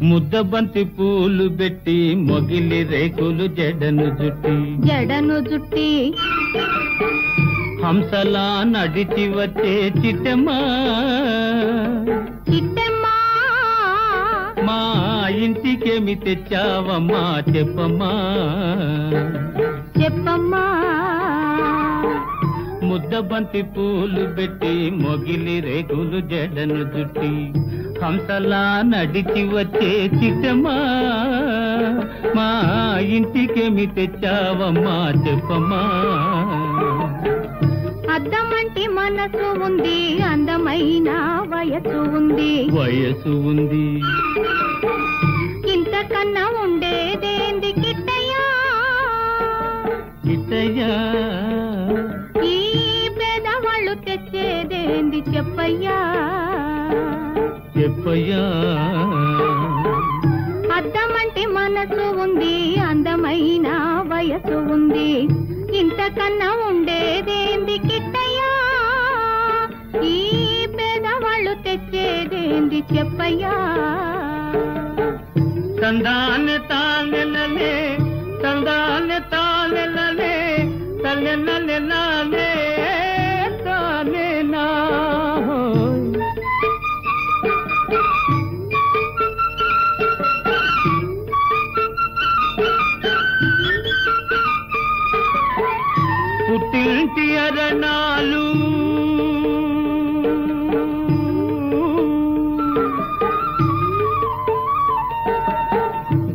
ముద్దబంతి పూలు పెట్టి మొగిలి రేకులు జడను జుట్టి హంసలా నడిచి వచ్చే చిట్టమ్మా మా ఇంటికేమి తెచ్చావమ్మా చెప్పమ్మా ముద్దబంతి పూలు పెట్టి మొగిలి రేకులు జడను జుట్టి హంసలా నడిచి వచ్చే చిట్టమ్మా మా ఇంటికేమి తెచ్చావమ్మా చెప్పమ్మా అద్దమంటి మనసు ఉంది అందమైన వయసు ఉంది ఇంతకన్నా ఉండేదేంది కిట్టయ్యా ఈ పేదవాళ్ళు తెచ్చేదేంది చెప్పయ్యా అద్దమంటి మనసు ఉంది అందమైన వయసు ఉంది ఇంతకన్నా ఉండేదేంది కిట్టయ్యా ఈ పేదవాళ్ళు తెచ్చేదేంది చెప్పయ్యా తందాన తానెలలే తందాన తానెలలే తల్లెనలెలలే తానెనా పుట్టింటి అరణాలు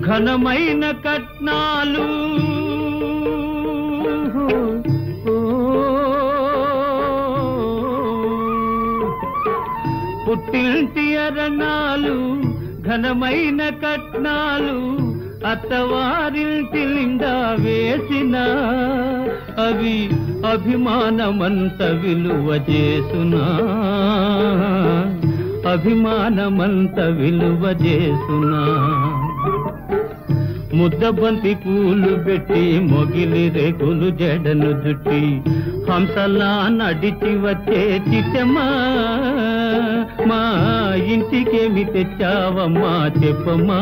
ఘనమైన కట్నాలు పుట్టింటి అరణాలు ఘనమైన కట్నాలు అత్తవారింటి నిండా వేసిన అవి అభిమానమంత విలువ చేసునా ముద్దబంతి పూలు పెట్టి మొగిలి రేకులు జడను జుట్టి హంసలా నడిచి వచ్చే చిట్టమ్మా మా ఇంటికేమి తెచ్చావమ్మా చెప్పమ్మా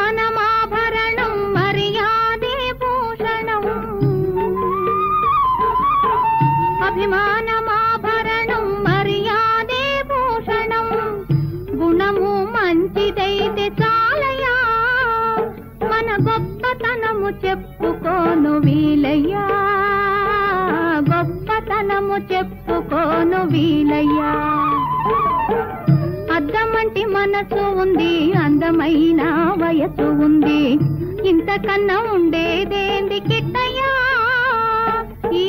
అభిమానమాభరణం మర్యాదే భూషణం అభిమానమాభరణం మర్యాదే భూషణం గుణము మంచిదైతే చాలయ్యా మన గొప్పతనము చెప్పుకోను వీలయ్యా అద్దమంటి మనసు ఉంది అందమైన వయసు ఉంది ఇంతకన్నా ఉండేదేంది కిట్టయ్యా ఈ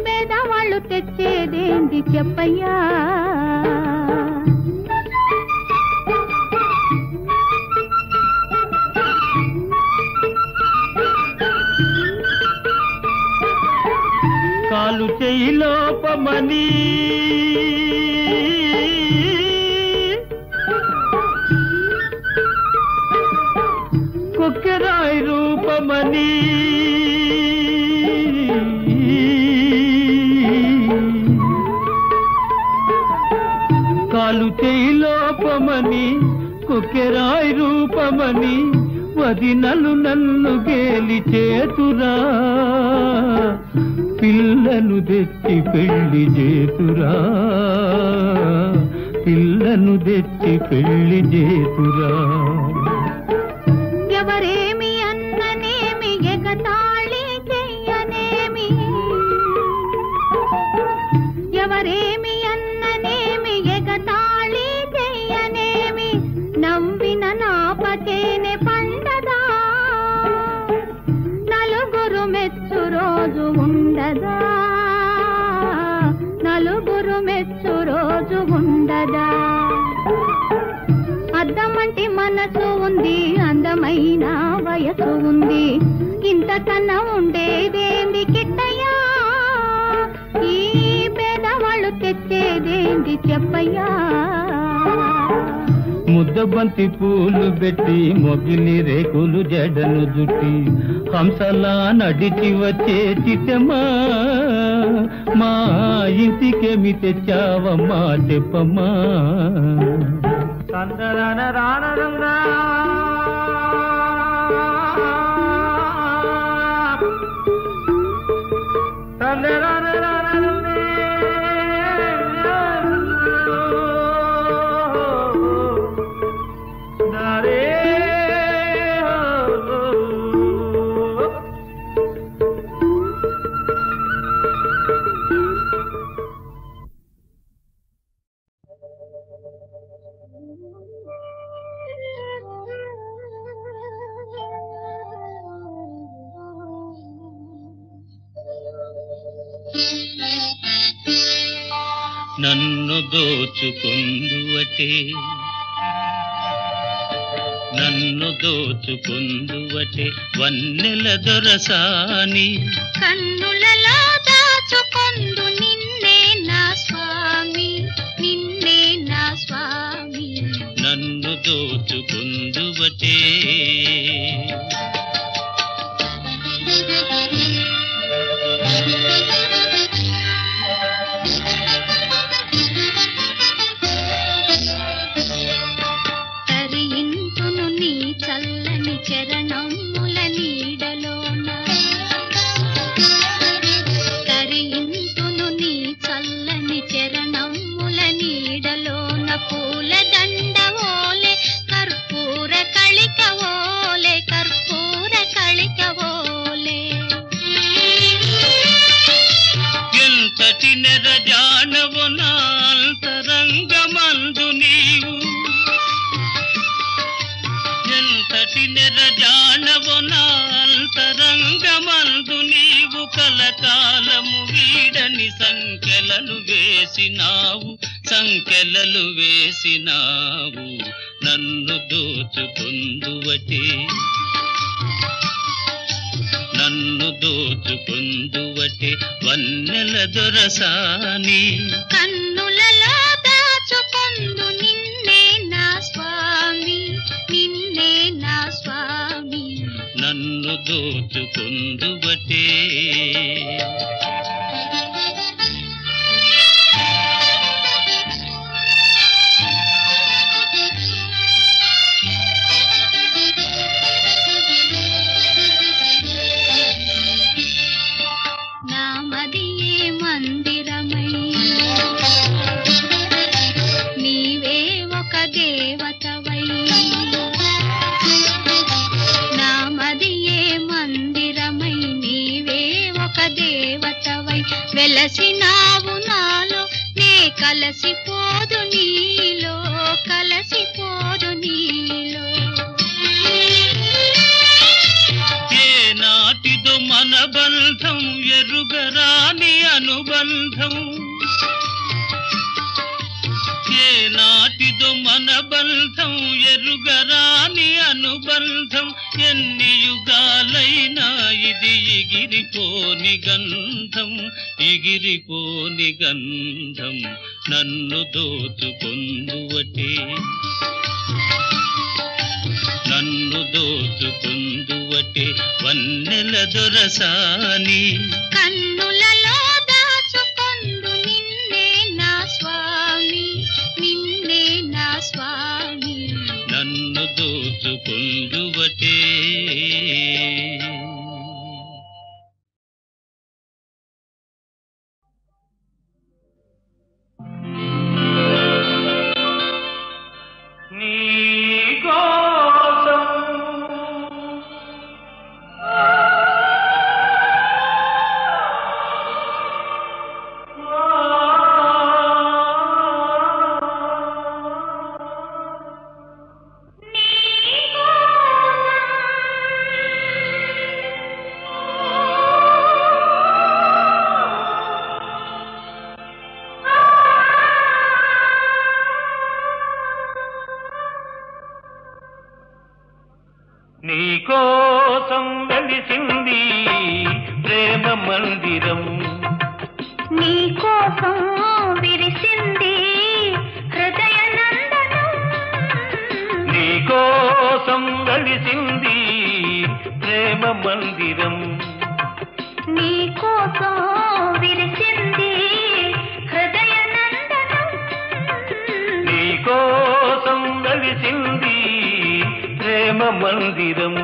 పేదవాళ్ళు తెచ్చేదేంది చెప్పయ్యా కాలు చెయ్యి లోపమని కొక్కెరాయి రూపమని కాలు చెయ్యి లోపమని కొక్కెరాయి రూపమని వదినలు నన్ను గేలి చేతురా పిల్లను తెచ్చి పెళ్లి చేతురా, పిల్లను తెచ్చి పెళ్లి చేతురా. ఎవరేమి అన్ననేమి ఎగతాళి చెయ్యనేమి, ఎవరేమి అన్ననేమి ఎగతాళి చెయ్యనేమి, నవ్విన నాపకేనే పండదా, నలుగురు మెచ్చు రోజు ఉండదా, నలుగురు మెచ్చు రోజు ఉండదా. అద్దమంటి మనసు ఉంది, అందమైన వయసు ఉంది, ఇంతకన్నా ఉండేదేంది కిట్టయ్యా, ఈ పేదవాళ్ళు తెచ్చేదేంది చెప్పయ్యా. ముద్దబంతి పూలు పెట్టి మొగిలి రేకులు జడను జుట్టి హంసలా నడిచి వచ్చే చిట్టమ్మా, మా ఇంటికేమి తెచ్చావమ్మా చెప్పమ్మా. నన్ను దోచుకుందువటే, నన్ను దోచుకుందువటే వన్నెల దొరసాని, కన్నులలో దాచుకొందు నిన్నే నా స్వామి, నిన్నే నా స్వామి. నన్ను దోచుకుందువటే. తరింతును నీ చల్లని చరణముల నీడలోన, తరింతును నీ చల్లని చరణముల నీడలోన, పూల దండవోలే కర్పూర కళికవోలే, కర్పూర కళికవోలే. ఎంతటి నెరజానవు నా అంతరంగమందు నీవు, ఎంతటి నెరజానవు నా అంతరంగమందు నీవు, కలకాలము వీడని సంఖ్యలను వేసినావు, సంఖ్యలలు వేసినావు. నన్ను దోచుకుందువటే, నన్ను దోచుకుందువటే వన్నెల దొరసాని, కన్నులలో దాచుకొందు నిన్నే నా స్వామి, నిన్నే నా స్వామి. నన్ను దోచుకుందువటే. నామదియే మందిరమై, నీవే ఒక దేవతవై, నామదియే మందిరమై, నీవే ఒక దేవతవై, వెలసినావు నాలో నే కలసిపోదు నీలో, కలసిపోదు నీలో. ఏనాటిదో మన బంధం ఎరుగరాని అనుబంధం, ఏనాటిదో మన బంధం ఎరుగరాని అనుబంధం, ఎన్ని యుగాలైనా ఇది ఎగిరిపోని గంధం, ఎగిరిపోని గంధం. నన్ను దోచుకుందువటే, నన్ను దోచుకుందువటే వన్నెల దొరసాని, కన్నులలో దాచుకొందు నిన్నే నా స్వామి, నిన్నే నా స్వామి. నన్ను దోచుకుందువటే. మందిరం నీ కోసం విరిసింది హృదయ నందనం నీ కోసం వెలిసింది ప్రేమ మందిరం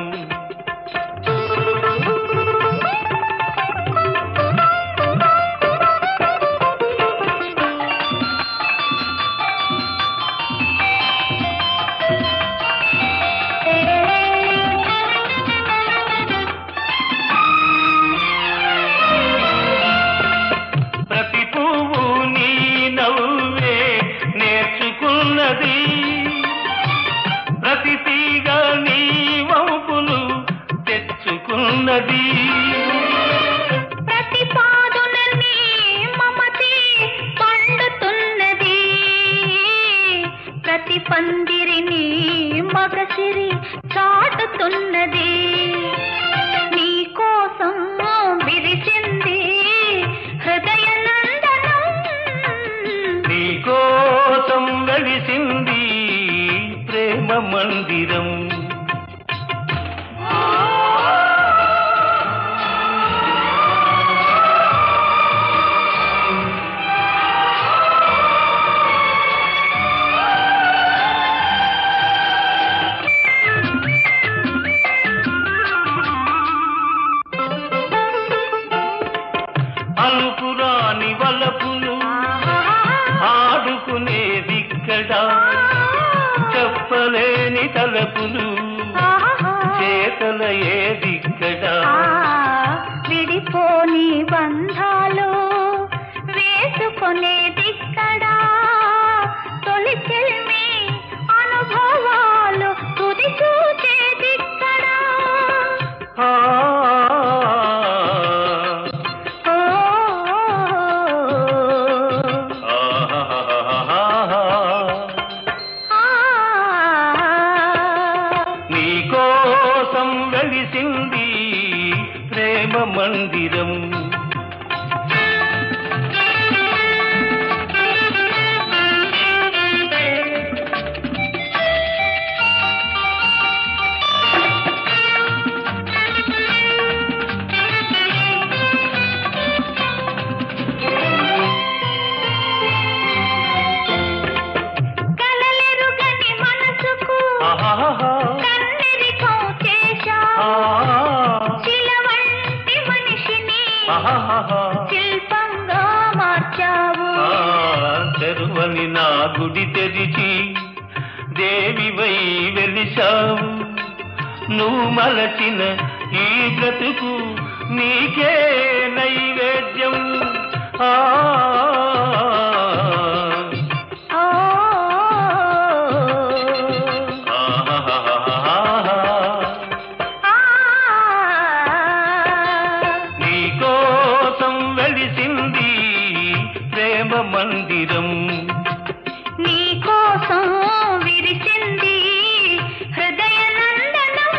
ప్రతి పాదున నీ మమతే పండుతున్నది ప్రతి పందిరిని మగసిరి చాటుతున్నది నీ కోసం విరిసింది హృదయ నందనం నీ కోసం వెలిసింది ప్రేమ మందిరం అలుపురాని వలపులు ఆడుకునేదిక్కడ చెప్పలేని తలపులు చేతల ఏదిక్కడ విడిపోని బంధాలు వేసుకునేదిక్కడ తొలి చెల్మి అనుభవాలు తుది చూచేదిక్కడ వెలిసింది ప్రేమ మందిరం కలలెరుగని మనసుకు కన్నెరికం చేశావు శిలవంటి మనిషిని శిల్పంగా మార్చావు తెరువని నా గుడి తెరిచి దేవివై వెలిశావు నువ్వు మలచిన ఈ బ్రతుకు నీకే నైవేద్యం వెలిసింది ప్రేమ మందిరం నీ కోసం విరిసింది హృదయ నందనం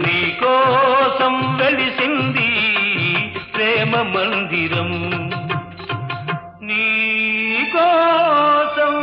నీ కోసం వెలిసింది ప్రేమ మందిరం నీ కోసం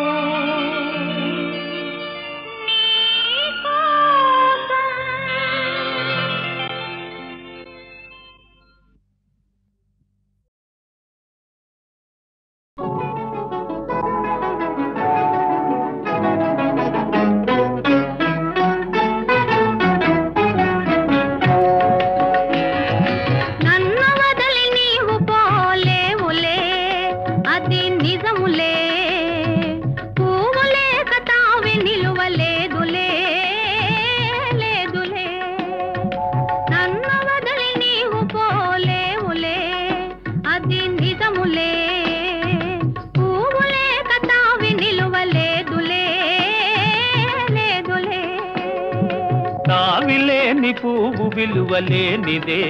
తావిలేని పువ్వు విలువలేనిదే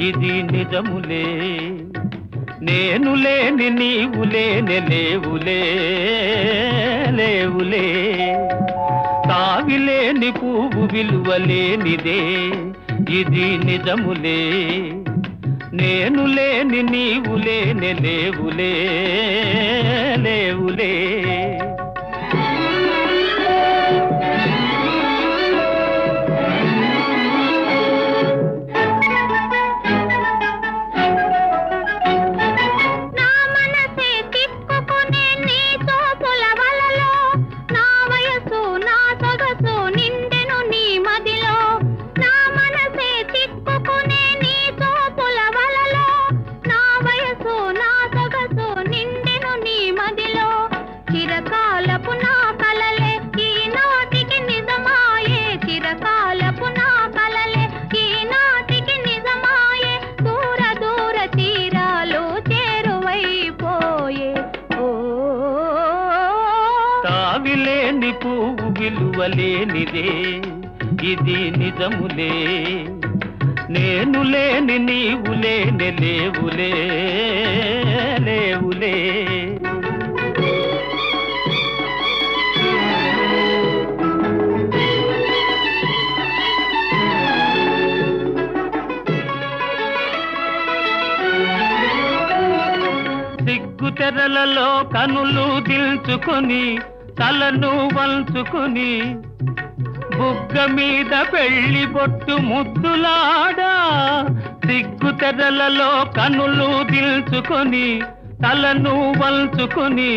ఇది నిజములే నేను లేని నీవు లేని లేవులే లేవులే తావిలేని పువ్వు విలువలేనిదే ఇది నిజములే నేను లేని నీవు లేని లేవులే లేవులే జావిలేని పువ్వు విలువలేనిదే ఇది నిజములే నేను లేని నీవు లేని లేవులే లేవులే సిగ్గు తెరలలో కనులు దిల్చుకొని తలను వంచుకొని బుగ్గ మీద పెళ్లి బొట్టు ముద్దులాడా సిగ్గు తెరలలో కనులు దిల్చుకొని తలను వంచుకొని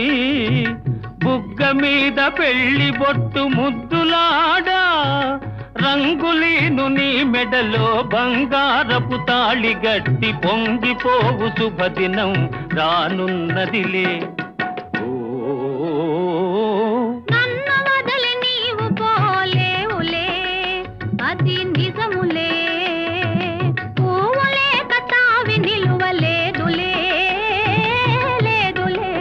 బుగ్గ మీద పెళ్లి బొట్టు ముద్దులాడా రంగులీను నీ మెడలో బంగారపు తాళి గట్టి పొంగిపోవు శుభదినం రానున్నదిలే అది నిజములే పూవులే కతావి నిలువలేదులే లేదులే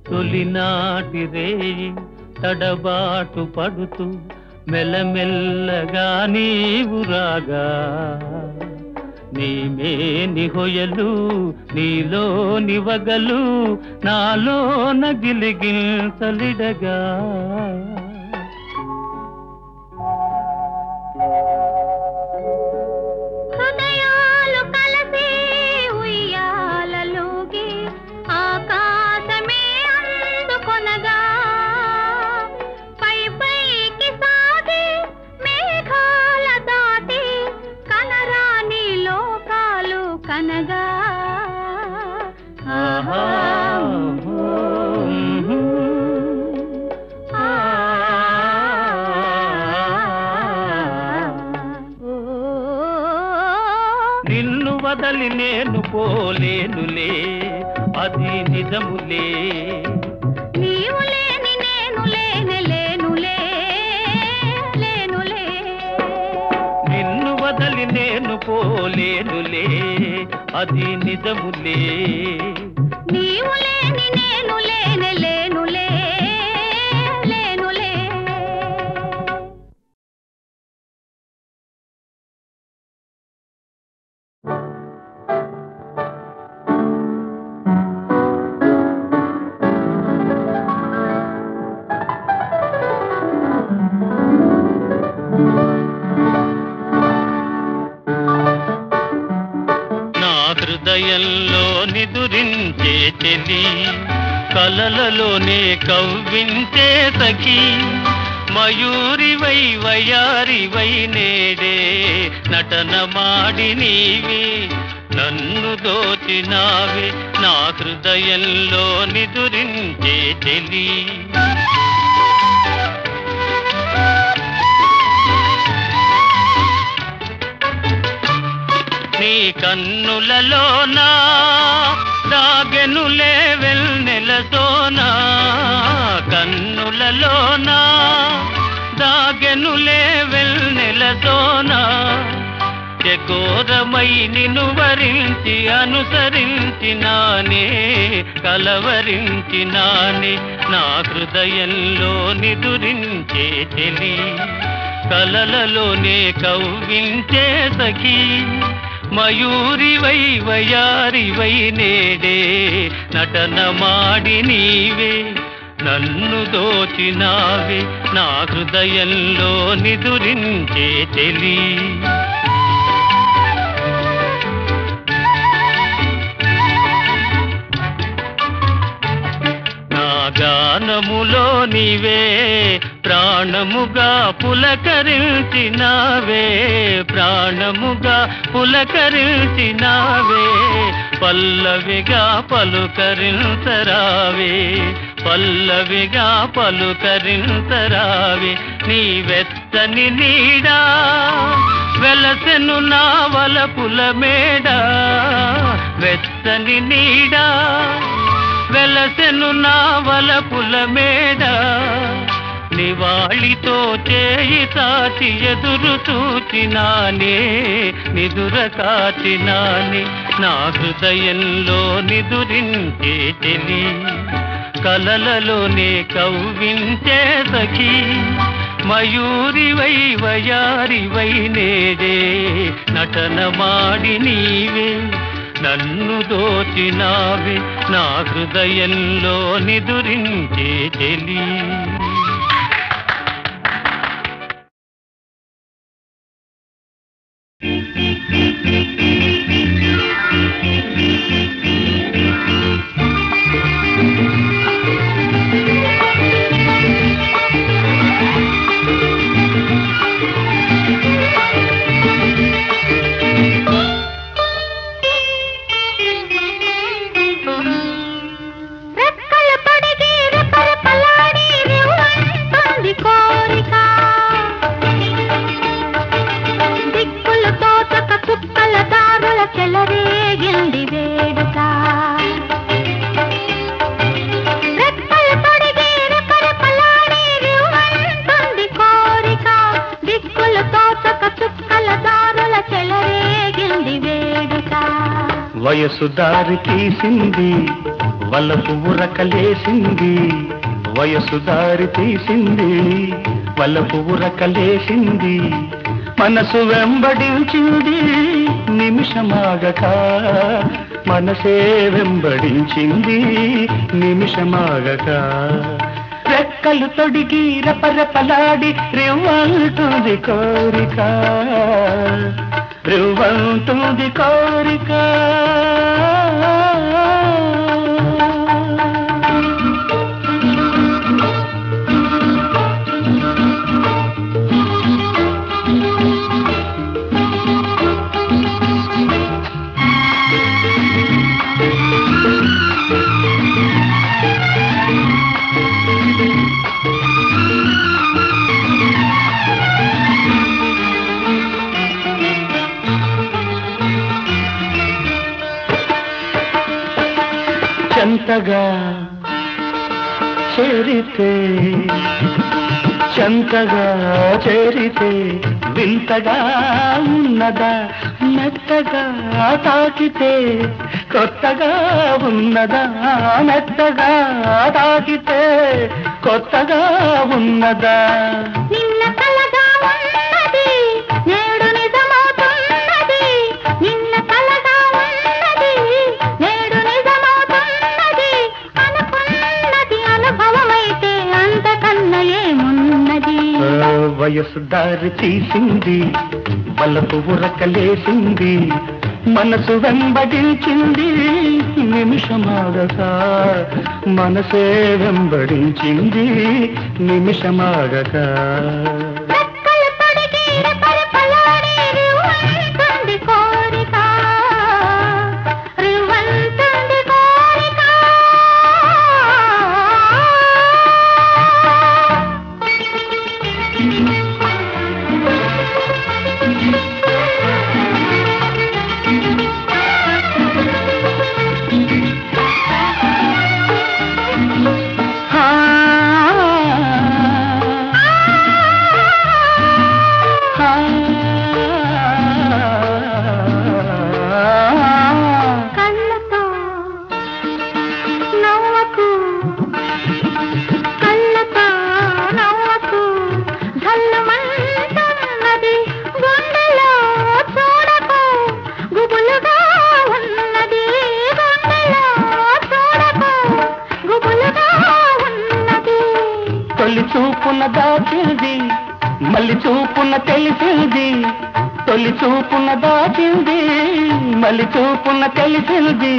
తొలినాటి రేయి తడబాటు పడుతూ మెల్లమెల్లగా నీవు రాగా నీమే నిహొయలు నీలో నివగలు నాలో నగిలిగిల్సలిడగా హృదయాలు కలిసి ఉయ్యాలలోగి ఆకాశమే అందుకొనగా పై పైకి సాగి మేఘాల దాటి కనరాని లోకాలు కనగా ఆహా నిన్ను వదలి నేను పోలేనులే అది నిజములే నీవు లేని నేను లేని లేనులే లేనులే నిన్ను వదలి నేను పోలేనులే అది నిజములే నీవు లేని నేను లేని లేనులే లేనులే హృదయంలో నిదురించే చెలి కలలలోనే కవ్వించే సఖి మయూరివై వయారివై నేడే నటన మాడి నీవి నన్ను దోచినావి నా హృదయంలో నిదురించే చెలి నీ కన్నులలోనా దాగెనులే వెన్నెలతోనా కన్నులలోనా దాగెనులే వెన్నెలతోనా చకోరమై నిన్ను వరించి అనుసరించినానే కలవరించినానే నా హృదయంలో నిదురించే చెలి కలలలోనే కవ్వించే సఖి మయూరివై వయారివై నేడే నటన మాడి నీవే నన్ను దోచినావే నా హృదయంలో నిదురించే చెలి గానములో నీవే ప్రాణముగా పులకరించినావే ప్రాణముగా పులకరించినావే పల్లవిగా పలుకరించరావే పల్లవిగా పలుకరించరావే నీ వెచ్చని నీడా వెలసెను నా వలపుల మేడ వెచ్చని నీడా వెలసెను నా వలపుల మేడ నివాళితో చేయి చాచి ఎదురు చూచినానే నిదుర కాచినానే నా హృదయంలో నిదురించే చెలి కలలలోనే కవ్వించే సఖీ మయూరివై వయారివై నేడే నటనమాడి నీవే నన్ను దోచినావే నా హృదయంలో నిదురించే చెలి వయసు దారి తీసింది వలపు ఉరకలేసింది వయసు దారి తీసింది వలపు ఉరకలేసింది మనసు వెంబడించింది నిమిషమాగక మనసే వెంబడించింది నిమిషమాగక రెక్కలు తొడిగి రపరపలాడి రివ్వంటుంది కోరిక రివ్వంటుంది కోరిక చెంతగా చేరితే చెంతగా చేరితే వింతగా ఉన్నదా మెత్తగా తాకితే కొత్తగా ఉన్నదా మెత్తగా తాకితే కొత్తగా ఉన్నదా నిన్న కలగా ఉన్నది నేడు నిజమవుతున్నది నిన్న కలగా ఉన్నది నేడు నిజమవుతున్నది అనుకున్నది అనుభవమైతే అంతకన్నా ఏమున్నది వయసు దారి తీసింది వలపు ఉరకలేసింది మనసు వెంబడించింది నిమిషమాగక మనసే వెంబడించింది నిమిషమాగక తొలి చూపున దాచింది మళ్ళీ చూపున తెలిసింది తొలి చూపున దాచింది మళ్ళీ చూపున తెలిసింది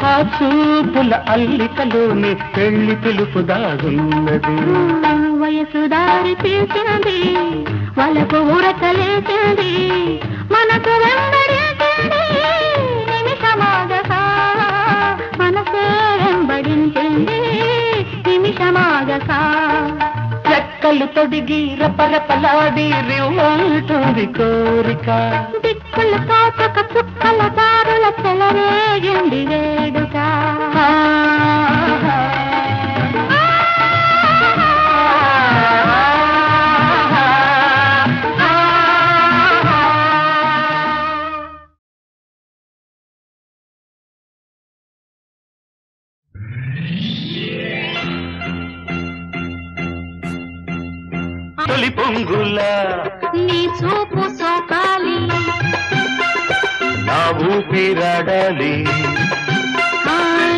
ఆ చూపుల అల్లికలోని పెళ్లి పిలుపు దాగున్నది వయసు దారి తీసింది వలపు ఉరకలేసింది మనకు వెంబడించింది నిమిషమాగక మనసే వెంబడించింది నిమిషమాగక రెక్కలు తొడిగి రపరపలాడి రివ్వంటుంది కోరిక దిక్కులు కాచక చుక్కల దారుల చెలరేగింది వేడుక ఆ పువ్వులా నీ చూపు సోకాలి నా ఊపిరాడాలి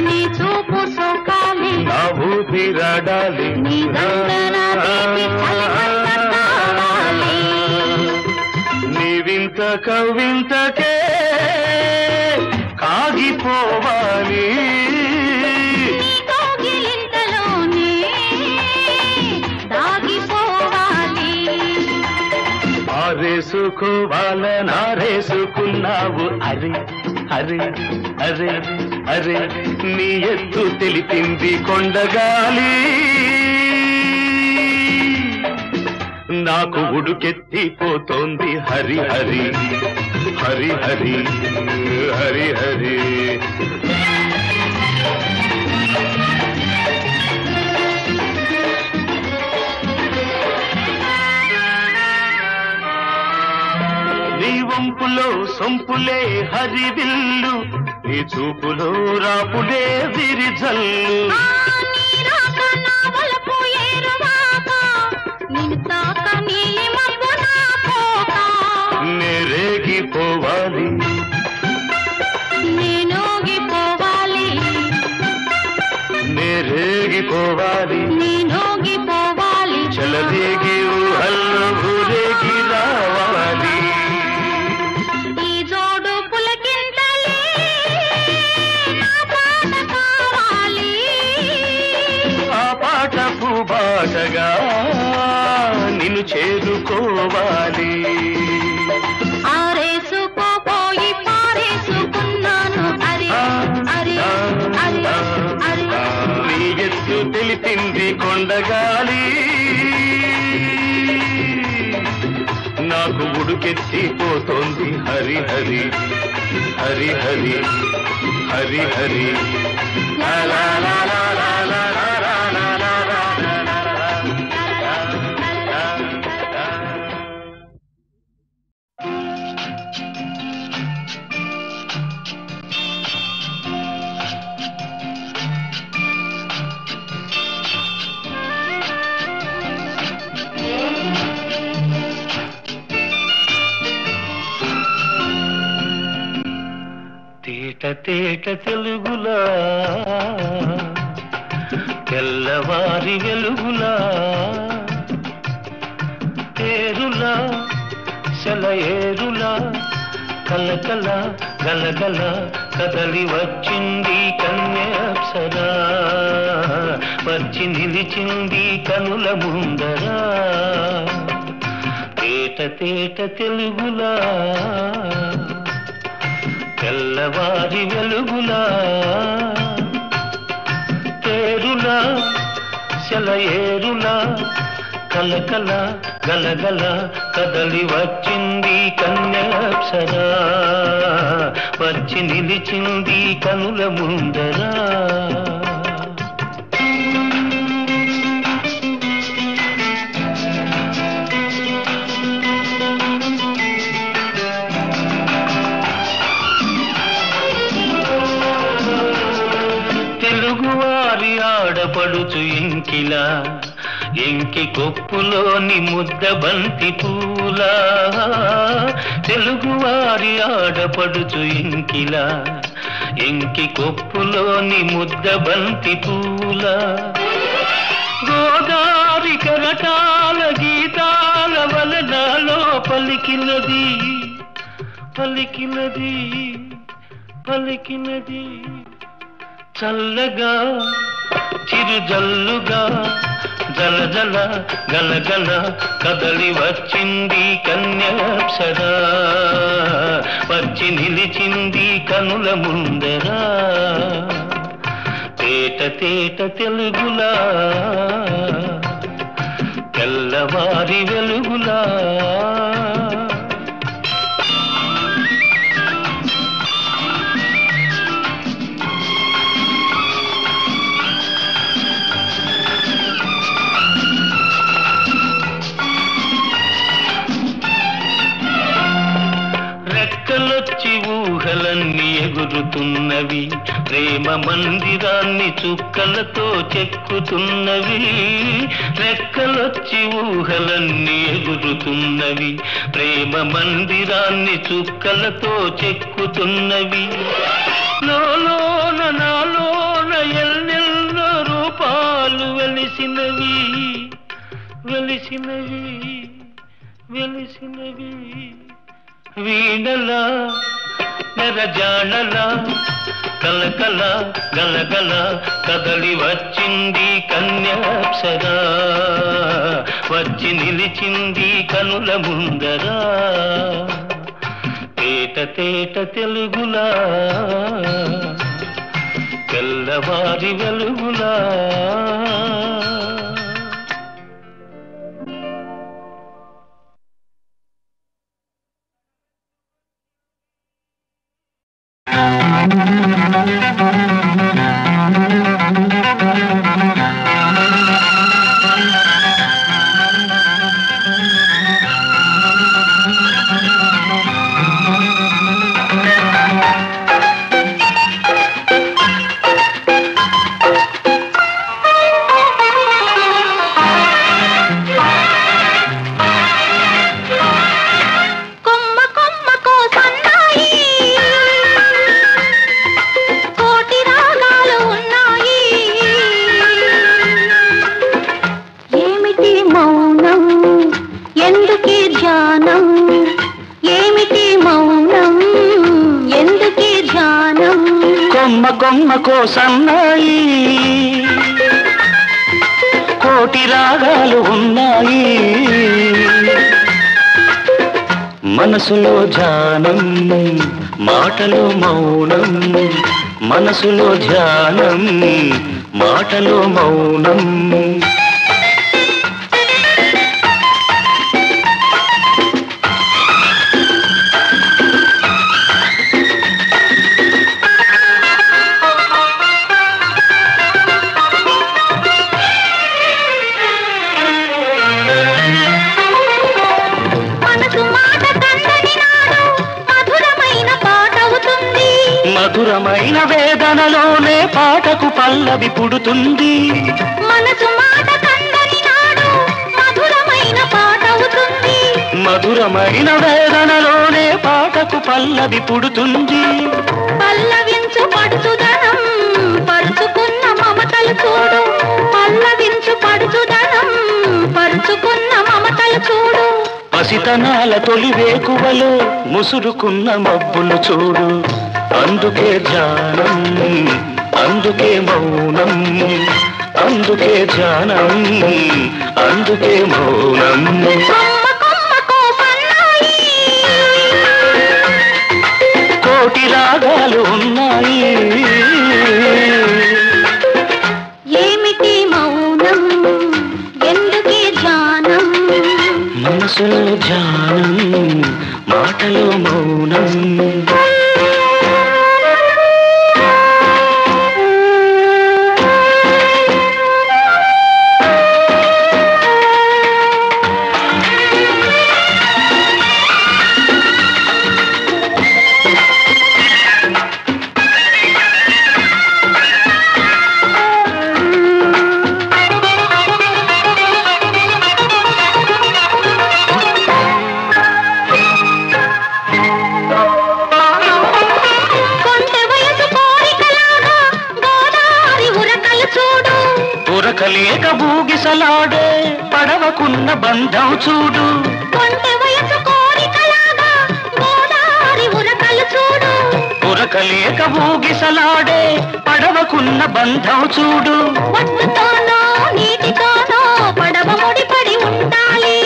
నీ చూపు సోకాలి నా ఊపిరాడాలి నీ దండన తీపి చలిమంట కావాలి. నీ వింత కవింతకే కాగిపోవాలి నీ కౌగిలింతలోనే దాగిపోవాలి. ఆరేసుకోవాలనారేసుకున్నావు అరే అరే అరే అరే నీ ఎత్తు తెలిపింది కొండగాలి నాకు ఉడుకెత్తిపోతోంది హరి హరి హరి హరి హరి హరి నీ వంపులో సొంపులే హరివిల్లు నీ చూపులో రాపులే విరిజల్లు నీ రాక నా వలపు ఏరువాక నిన్ను తాక నీలి మబ్బు నా పోక నేరేగిపోవాలి నేనోగిపోవాలి నేరేగిపోవాలి నేనోగిపోవాలి చలదేగి ఊహల్లో ఊరేగి రావాలి ఈ జోడు పులకింతలే నా పాట కావాలి. ఆ పాట పూబాటగా నిన్ను చేరుకోవాలి ఆరేసుకోపోయి పారేసుకున్నాను అరే అరే అరే అరే నీ ఎత్తు తెలిపింది కొండగాలి నాకు ఉడుకెత్తిపోతోంది హరి హరి హరి హరి హరి హరి లా లా లా లా లా లా లా లా లా లా తేట తేట తెలుగులా తెల్లవారి వెలుగులా ఏరులా సెలయేరులా కలకల గలగల కదలి వచ్చింది కన్యాప్సరా వచ్చి నిలిచింది కనుల ముందరా తేట తేట తెలుగులా తెల్లవారి వెలుగులా తేరులా సెలయేరులా కలకల గలగల కదలి వచ్చింది కన్యాప్సరా వచ్చి నిలిచింది కనుల ముందరా తెలుగువారి ఆడపడుచు ఇంకిలా ఎంకి కొప్పులోని ముద్ద బంతి పూలా తెలుగువారి ఆడపడుచు ఇంకిలా ఎంకి కొప్పులోని ముద్ద బంతి పూలా గోదారి కరటాల గీతాల వలనాలో పలికినది పలికినది పలికినది చల్లగా చిరుజల్లుగా జలజల గలగల కదలి వచ్చింది కన్యాప్సరా వచ్చి నిలిచింది కనుల ముందరా తేట తేట తెలుగులా తెల్లవారి వెలుగులా రెక్కలొచ్చి ఊహలన్నీ ఎగురుతున్నవి ప్రేమ మందిరాన్ని చుక్కలతో చెక్కుతున్నవి, రెక్కలొచ్చి ఊహలన్నీ ఎగురుతున్నవి. ప్రేమ మందిరాన్ని చుక్కలతో చెక్కుతున్నవి. లోలోన నాలోన ఎన్నెన్నో రూపాలు వెలిసినవి, వెలిసినవి, వెలిసినవి. వీణలా నెరజాణలా కలకల గలగల కదలి వచ్చింది కన్యాప్సరా, వచ్చి నిలిచింది కనుల ముందరా. తేట తేట తెలుగులా తెల్లవారి వెలుగులా. కొమ్మకో సన్నాయి కోటి రాగాలు ఉన్నాయి, మనసులో ధ్యానం మాటలో మౌనం, మనసులో ధ్యానం మాటలో మౌనం. మధురమైన వేదనలోనే పాటకు పల్లవి పుడుతుంది, మనసు మాట కందని నాడు మధురమైన పాట అవుతుంది. మధురమైన వేదనలోనే పాటకు పల్లవి పుడుతుంది. పల్లవించు పడుచుదనం పరుచుకున్న మమతలు చూడు, పల్లవించు పడుచుదనం పరుచుకున్న మమతలు చూడు. పసితనాల తొలి వేకువలో ముసురుకున్న మబ్బులు చూడు, అందుకే ధ్యానం అందుకే మౌనం, అందుకే ధ్యానం అందుకే మౌనం. కోటి రాగాలు ఉన్నాయి, ఏమిటి మౌనం ఎందుకే ధ్యానం, మనసులో ధ్యానం మాటలో మౌనం. ఉరకలేక భూగిసలాడే పడవకున్న బంధం చూడు, ఉరకలేక భూగిసలాడే పడవకున్న బంధం చూడు. ఒడ్డుతోనో నీటితోనో పడవ ముడిపడి ఉండాలి,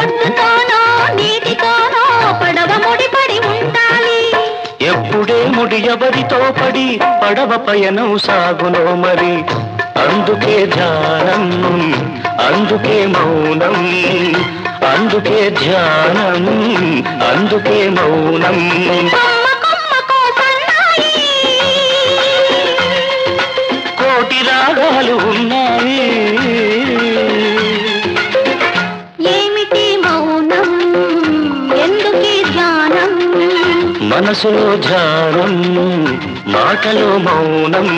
ఒడ్డుతోనో నీటితోనో పడవ ముడిపడి ఉండాలి. ఎప్పుడే ముడి ఎవరితో పడి పడవ పయనం సాగునో మరి, అందుకే ధ్యానం అందుకే మౌనం, అందుకే ధ్యానం అందుకే మౌనం. కోటి రాగాలు ఉన్నాయి, ఏమిటి మౌనం ఎందుకే ధ్యానం, మనసులో ధ్యానం మాటలో మౌనం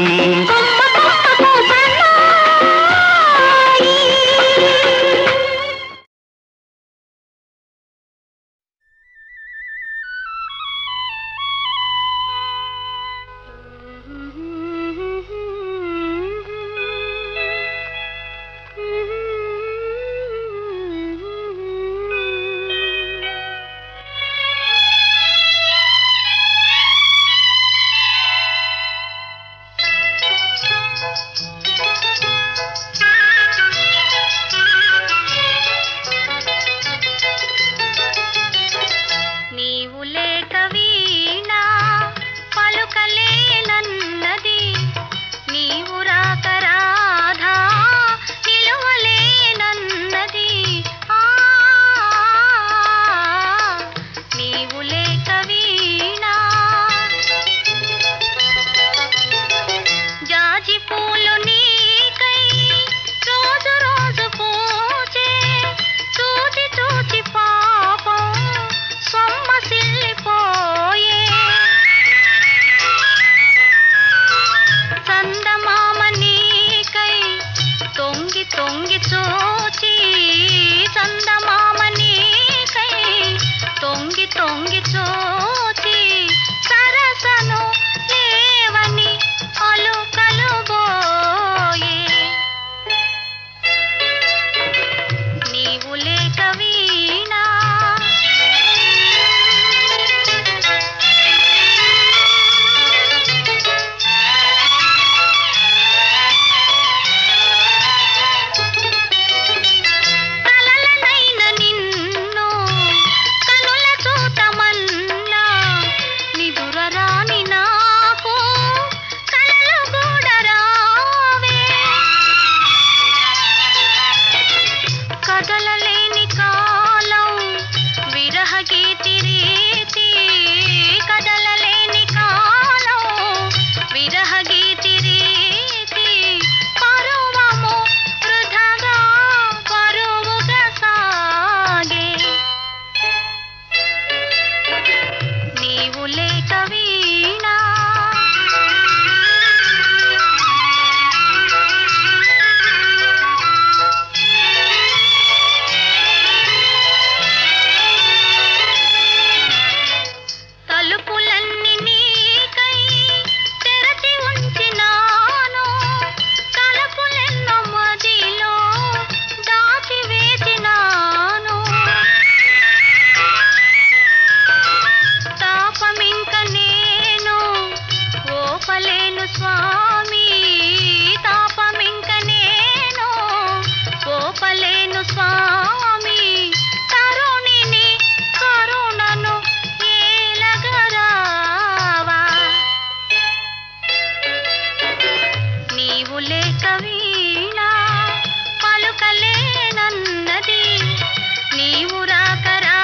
పలుకలేనన్నది నీవు రాకరా